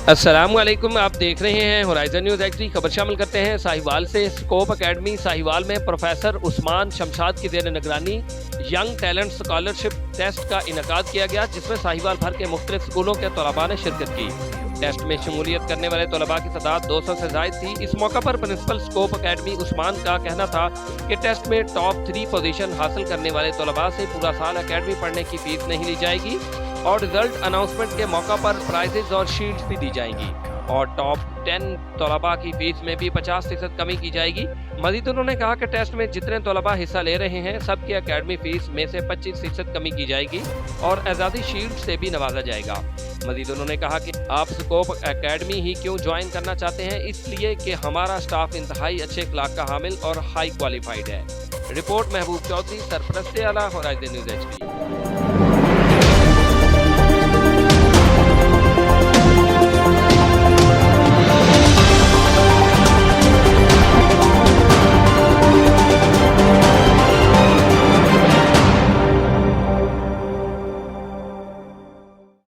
अस्सलामुअलैकुम, आप देख रहे हैं होराइजन न्यूज़ एचडी। खबर शामिल करते हैं साहिवाल से। स्कोप एकेडमी साहिवाल में प्रोफेसर उस्मान शमशाद की ज़ेर निगरानी यंग टैलेंट स्कॉलरशिप टेस्ट का इनेकाद किया गया, जिसमें साहिवाल भर के मुख्तलिफ स्कूलों के तलबा ने शिरकत की। टेस्ट में शमूलियत करने वाले तलबा की तादाद 200 से ज़ायद थी। इस मौका पर प्रिंसिपल स्कोप एकेडमी उस्मान का कहना था कि टेस्ट में टॉप 3 पोजीशन हासिल करने वाले तलबा से पूरा साल एकेडमी पढ़ने की फीस नहीं ली जाएगी और रिजल्ट अनाउंसमेंट के मौका पर प्राइजेज और शील्ड्स भी दी जाएंगी और टॉप 10 तलबा की फीस में भी 50% कमी की जाएगी। मजीद उन्होंने कहा कि टेस्ट में जितने तलबा हिस्सा ले रहे हैं सबकी एकेडमी फीस में से 25% कमी की जाएगी और आज़ादी शील्ड से भी नवाजा जाएगा। मजीद उन्होंने कहा कि आप स्कोप एकेडमी ही क्यों ज्वाइन करना चाहते हैं, इसलिए कि हमारा स्टाफ इंतहाई अच्छे अखलाक का हामिल और हाई क्वालिफाइड है। रिपोर्ट महबूब चौधरी, सरपरस्त आला, होराइजन न्यूज़ एचडी।